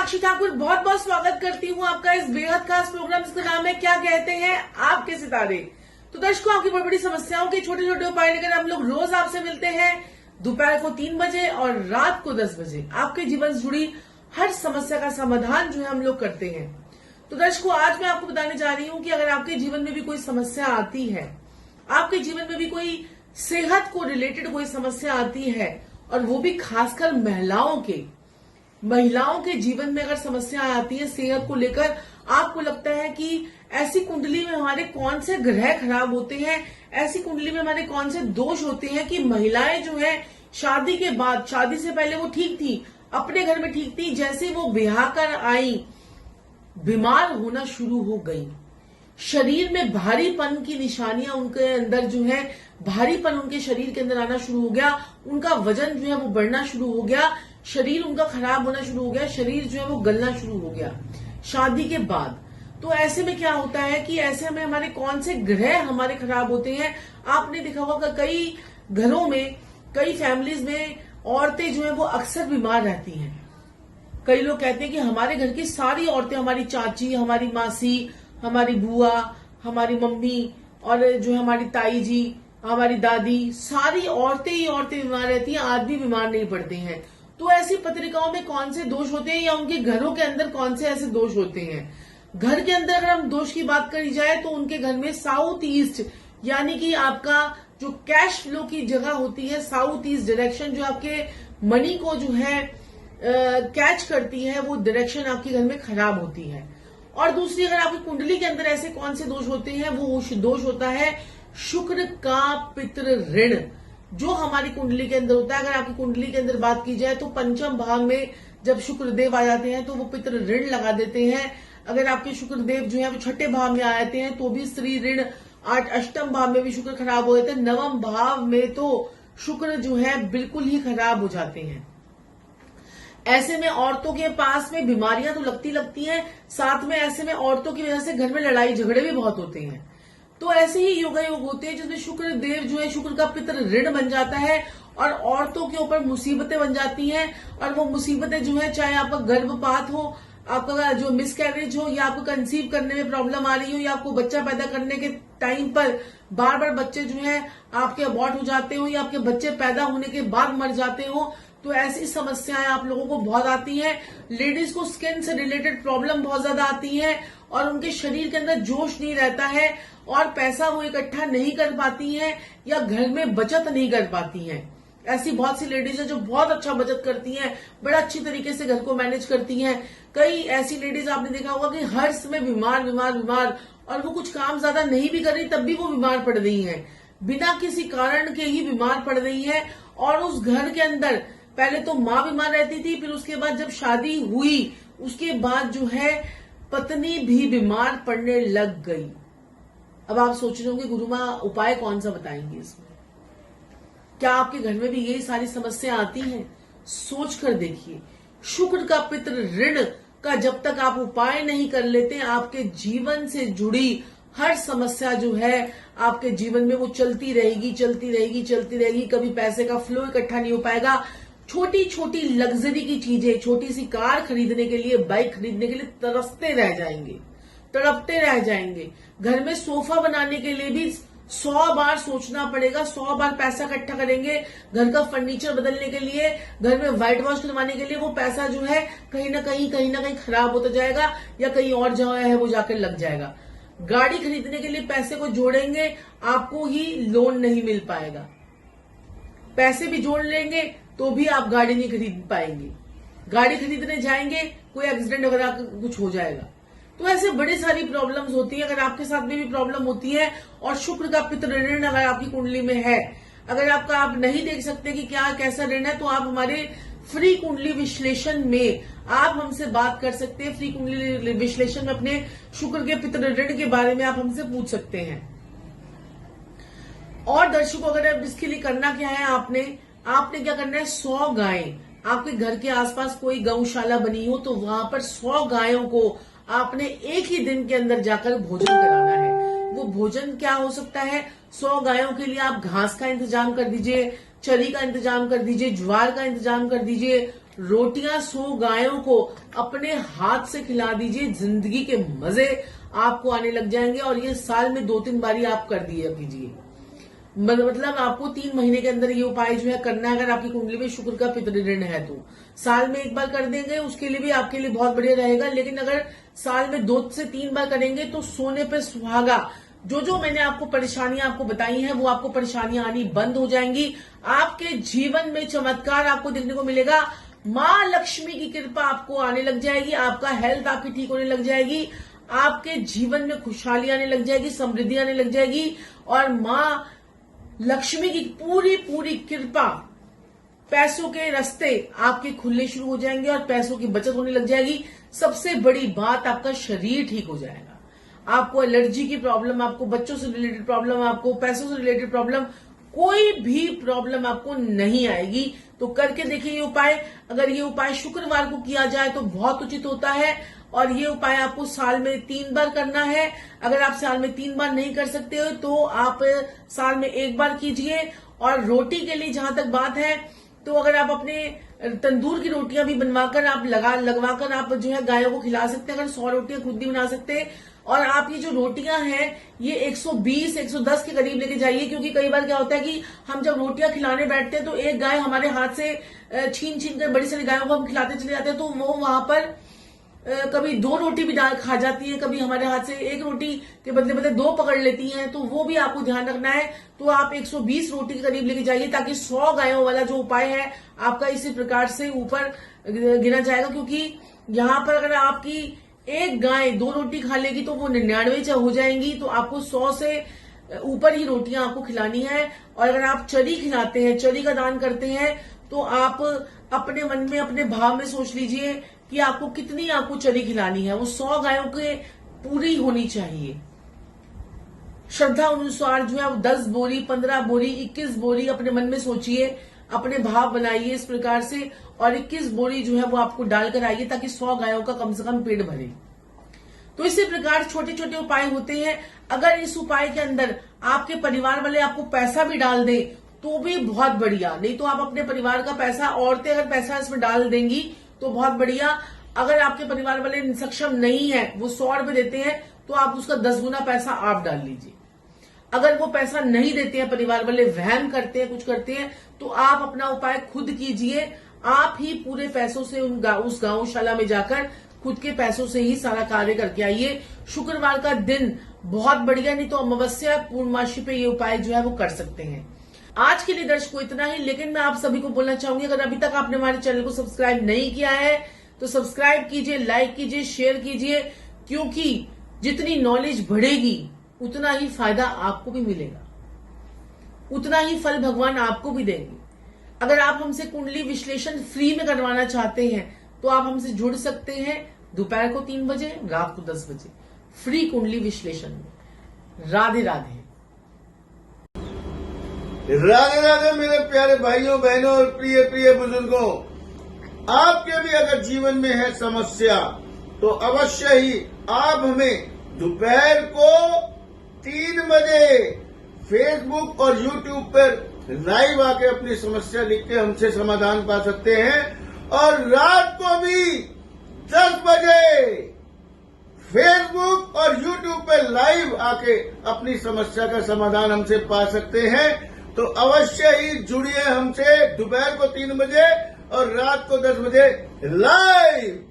साक्षी ठाकुर बहुत बहुत स्वागत करती हूँ आपका इस बेहद खास प्रोग्राम जिसका नाम है क्या कहते हैं आपके सितारे। तो दर्शकों, आपकी बड़ी बड़ी समस्याओं के छोटे छोटे उपाय लेकर हम लोग रोज आपसे मिलते हैं दोपहर को 3 बजे और रात को 10 बजे। आपके जीवन से जुड़ी हर समस्या का समाधान जो है हम लोग करते हैं। तो दर्शकों, आज मैं आपको बताने जा रही हूँ कि अगर आपके जीवन में भी कोई समस्या आती है, आपके जीवन में भी कोई सेहत को रिलेटेड कोई समस्या आती है, और वो भी खासकर महिलाओं के जीवन में अगर समस्या आती है सेहत को लेकर, आपको लगता है कि ऐसी कुंडली में हमारे कौन से ग्रह खराब होते हैं, ऐसी कुंडली में हमारे कौन से दोष होते हैं कि महिलाएं जो है शादी के बाद, शादी से पहले वो ठीक थी, अपने घर में ठीक थी, जैसे वो ब्याह कर आई बीमार होना शुरू हो गई। शरीर में भारीपन की निशानियां उनके अंदर जो है, भारीपन उनके शरीर के अंदर आना शुरू हो गया, उनका वजन जो है वो बढ़ना शुरू हो गया, शरीर उनका खराब होना शुरू हो गया, शरीर जो है वो गलना शुरू हो गया शादी के बाद। तो ऐसे में क्या होता है कि ऐसे में हमारे कौन से ग्रह हमारे खराब होते हैं। आपने देखा होगा कई घरों में, कई फैमिलीज में औरतें जो है वो अक्सर बीमार रहती हैं। कई लोग कहते हैं कि हमारे घर की सारी औरतें, हमारी चाची, हमारी मासी, हमारी बुआ, हमारी मम्मी और जो है हमारी ताई जी, हमारी दादी, सारी औरतें ही औरतें बीमार रहती हैं, आदमी बीमार नहीं पड़ते हैं। तो ऐसी पत्रिकाओं में कौन से दोष होते हैं या उनके घरों के अंदर कौन से ऐसे दोष होते हैं। घर के अंदर अगर हम दोष की बात करी जाए तो उनके घर में साउथ ईस्ट, यानी कि आपका जो कैश फ्लो की जगह होती है, साउथ ईस्ट डायरेक्शन जो आपके मनी को जो है कैच करती है, वो डायरेक्शन आपके घर में खराब होती है। और दूसरी, अगर आपकी कुंडली के अंदर ऐसे कौन से दोष होते हैं, वो दोष होता है शुक्र का पितृ ऋण, जो हमारी कुंडली के अंदर होता है। अगर आपकी कुंडली के अंदर बात की जाए तो पंचम भाव में जब शुक्र देव आ जाते हैं तो वो पितृ ऋण लगा देते हैं। अगर आपके शुक्र देव जो है वो छठे भाव में आ जाते हैं तो भी स्त्री ऋण, अष्टम भाव में भी शुक्र खराब हो जाते हैं, नवम भाव में तो शुक्र जो है बिल्कुल ही खराब हो जाते हैं। ऐसे में औरतों के पास में बीमारियां तो लगती हैं, साथ में ऐसे में औरतों की वजह से घर में लड़ाई झगड़े भी बहुत होते हैं। तो ऐसे ही योग होते हैं जिसमें शुक्र देव जो है शुक्र का पितृ ऋण बन जाता है और औरतों के ऊपर मुसीबतें बन जाती हैं। और वो मुसीबतें जो है, चाहे आपका गर्भपात हो, आपका जो मिसकैरेज हो, या आपको कंसीव करने में प्रॉब्लम आ रही हो, या आपको बच्चा पैदा करने के टाइम पर बार बार बच्चे जो है आपके अबॉर्ट हो जाते हो, या आपके बच्चे पैदा होने के बाद मर जाते हो, तो ऐसी समस्याएं आप लोगों को बहुत आती हैं। लेडीज को स्किन से रिलेटेड प्रॉब्लम बहुत ज्यादा आती है और उनके शरीर के अंदर जोश नहीं रहता है और पैसा वो इकट्ठा नहीं कर पाती हैं या घर में बचत नहीं कर पाती हैं। ऐसी बहुत सी लेडीज है जो बहुत अच्छा बचत करती हैं, बड़ा अच्छी तरीके से घर को मैनेज करती हैं। कई ऐसी लेडीज आपने देखा होगा कि हर समय बीमार और वो कुछ काम ज्यादा नहीं भी कर रही तब भी वो बीमार पड़ रही हैं, बिना किसी कारण के ही बीमार पड़ रही है। और उस घर के अंदर पहले तो माँ बीमार रहती थी, फिर उसके बाद जब शादी हुई उसके बाद जो है पत्नी भी बीमार पड़ने लग गई। अब आप सोच रहे होंगे गुरु माँ उपाय कौन सा बताएंगे इसमें, क्या आपके घर में भी यही सारी समस्या आती हैं? सोच कर देखिए, शुक्र का पितृ ऋण का जब तक आप उपाय नहीं कर लेते, आपके जीवन से जुड़ी हर समस्या जो है आपके जीवन में वो चलती रहेगी। कभी पैसे का फ्लो इकट्ठा नहीं हो पाएगा। छोटी छोटी लग्जरी की चीजें, छोटी सी कार खरीदने के लिए, बाइक खरीदने के लिए तरसते रह जाएंगे, तड़पते रह जाएंगे। घर में सोफा बनाने के लिए भी 100 बार सोचना पड़ेगा, 100 बार पैसा इकट्ठा करेंगे। घर का फर्नीचर बदलने के लिए, घर में व्हाइट वॉश करवाने के लिए वो पैसा जो है कहीं ना कहीं खराब होता जाएगा या कहीं और जगह है वो जाकर लग जाएगा। गाड़ी खरीदने के लिए पैसे को जोड़ेंगे, आपको ही लोन नहीं मिल पाएगा। पैसे भी जोड़ लेंगे तो भी आप गाड़ी नहीं खरीद पाएंगे। गाड़ी खरीदने जाएंगे, कोई एक्सीडेंट वगैरह कुछ हो जाएगा। तो ऐसे बड़ी सारी प्रॉब्लम्स होती है। अगर आपके साथ में भी प्रॉब्लम होती है और शुक्र का पितृ ऋण अगर आपकी कुंडली में है, अगर आप नहीं देख सकते कि क्या कैसा ऋण है, तो आप हमारे फ्री कुंडली विश्लेषण में आप हमसे बात कर सकते हैं। फ्री कुंडली विश्लेषण में अपने शुक्र के पितृ ऋण के बारे में आप हमसे पूछ सकते हैं। और दर्शकों, अगर अब इसके लिए करना क्या है, आपने क्या करना है, 100 गायें, आपके घर के आसपास कोई गौशाला बनी हो तो वहां पर 100 गायों को आपने एक ही दिन के अंदर जाकर भोजन कराना है। वो भोजन क्या हो सकता है, 100 गायों के लिए आप घास का इंतजाम कर दीजिए, चरी का इंतजाम कर दीजिए, ज्वार का इंतजाम कर दीजिए, रोटियां 100 गायों को अपने हाथ से खिला दीजिए। जिंदगी के मजे आपको आने लग जाएंगे और ये साल में 2-3 बारी आप कर दिया कीजिए। मतलब आपको 3 महीने के अंदर ये उपाय जो है करना है। अगर आपकी कुंडली में शुक्र का पितृ ऋण है तो साल में 1 बार कर देंगे, उसके लिए भी आपके लिए बहुत बढ़िया रहेगा। लेकिन अगर साल में 2 से 3 बार करेंगे तो सोने पे सुहागा, जो मैंने आपको परेशानियां आपको बताई हैं वो आपको परेशानियां आनी बंद हो जाएंगी। आपके जीवन में चमत्कार आपको देखने को मिलेगा। मां लक्ष्मी की कृपा आपको आने लग जाएगी। आपका हेल्थ आपकी ठीक होने लग जाएगी। आपके जीवन में खुशहाली आने लग जाएगी, समृद्धि आने लग जाएगी और मां लक्ष्मी की पूरी कृपा, पैसों के रास्ते आपके खुलने शुरू हो जाएंगे और पैसों की बचत होने लग जाएगी। सबसे बड़ी बात, आपका शरीर ठीक हो जाएगा। आपको एलर्जी की प्रॉब्लम, आपको बच्चों से रिलेटेड प्रॉब्लम, आपको पैसों से रिलेटेड प्रॉब्लम, कोई भी प्रॉब्लम आपको नहीं आएगी। तो करके देखिए ये उपाय। अगर ये उपाय शुक्रवार को किया जाए तो बहुत उचित होता है और ये उपाय आपको साल में 3 बार करना है। अगर आप साल में 3 बार नहीं कर सकते हो तो आप साल में 1 बार कीजिए। और रोटी के लिए जहां तक बात है तो अगर आप अपने तंदूर की रोटियां भी बनवाकर आप लगवाकर आप जो है गायों को खिला सकते हैं। अगर 100 रोटियां खुद भी बना सकते हैं। और आप ये जो रोटियां हैं ये 120-110 के करीब लेके जाइए, क्योंकि कई बार क्या होता है कि हम जब रोटियां खिलाने बैठते हैं तो एक गाय हमारे हाथ से छीन कर बड़ी सारी गायों को हम खिलाते चले जाते हैं, तो वो वहां पर कभी 2 रोटी भी खा जाती है, कभी हमारे हाथ से 1 रोटी के बदले 2 पकड़ लेती हैं। तो वो भी आपको ध्यान रखना है। तो आप 120 रोटी के करीब लेके जाइए ताकि 100 गायों वाला जो उपाय है आपका इसी प्रकार से ऊपर गिना जाएगा। क्योंकि यहाँ पर अगर आपकी एक गाय 2 रोटी खा लेगी तो वो 99 हो जाएंगी। तो आपको 100 से ऊपर ही रोटियां आपको खिलानी है। और अगर आप चरी खिलाते हैं, चरी का दान करते हैं, तो आप अपने मन में, अपने भाव में सोच लीजिए कि आपको कितनी आपको चरी खिलानी है। वो 100 गायों के पूरी होनी चाहिए। श्रद्धा अनुसार जो है वो 10 बोरी, 15 बोरी, 21 बोरी अपने मन में सोचिए, अपने भाव बनाइए इस प्रकार से। और 21 बोरी जो है वो आपको डालकर आइए ताकि 100 गायों का कम से कम पेट भरे। तो इसी प्रकार छोटे छोटे उपाय होते हैं। अगर इस उपाय के अंदर आपके परिवार वाले आपको पैसा भी डाल दें तो भी बहुत बढ़िया। नहीं तो आप अपने परिवार का पैसा, औरतें अगर पैसा इसमें डाल देंगी तो बहुत बढ़िया। अगर आपके परिवार वाले सक्षम नहीं है, वो 100 रुपए देते हैं, तो आप उसका 10 गुना पैसा आप डाल लीजिए। अगर वो पैसा नहीं देते हैं, परिवार वाले वहन करते हैं, कुछ करते हैं, तो आप अपना उपाय खुद कीजिए। आप ही पूरे पैसों से उस गौशाला में जाकर खुद के पैसों से ही सारा कार्य करके आइए। शुक्रवार का दिन बहुत बढ़िया, नहीं तो अमावस्या पूर्णमासी पे ये उपाय जो है वो कर सकते हैं। आज के लिए दर्शकों इतना ही। लेकिन मैं आप सभी को बोलना चाहूंगी, अगर अभी तक आपने हमारे चैनल को सब्सक्राइब नहीं किया है तो सब्सक्राइब कीजिए, लाइक कीजिए, शेयर कीजिए। क्योंकि जितनी नॉलेज बढ़ेगी उतना ही फायदा आपको भी मिलेगा, उतना ही फल भगवान आपको भी देंगे। अगर आप हमसे कुंडली विश्लेषण फ्री में करवाना चाहते हैं तो आप हमसे जुड़ सकते हैं दोपहर को 3 बजे, रात को 10 बजे, फ्री कुंडली विश्लेषण में। राधे राधे। राधे राधे मेरे प्यारे भाइयों बहनों और प्रिय प्रिय बुजुर्गों। आपके भी अगर जीवन में है समस्या तो अवश्य ही आप हमें दोपहर को 3 बजे फेसबुक और यूट्यूब पर लाइव आके अपनी समस्या लिख के हमसे समाधान पा सकते हैं। और रात को भी 10 बजे फेसबुक और यूट्यूब पर लाइव आके अपनी समस्या का समाधान हमसे पा सकते हैं। तो अवश्य ही जुड़िए हमसे दोपहर को 3 बजे और रात को 10 बजे लाइव।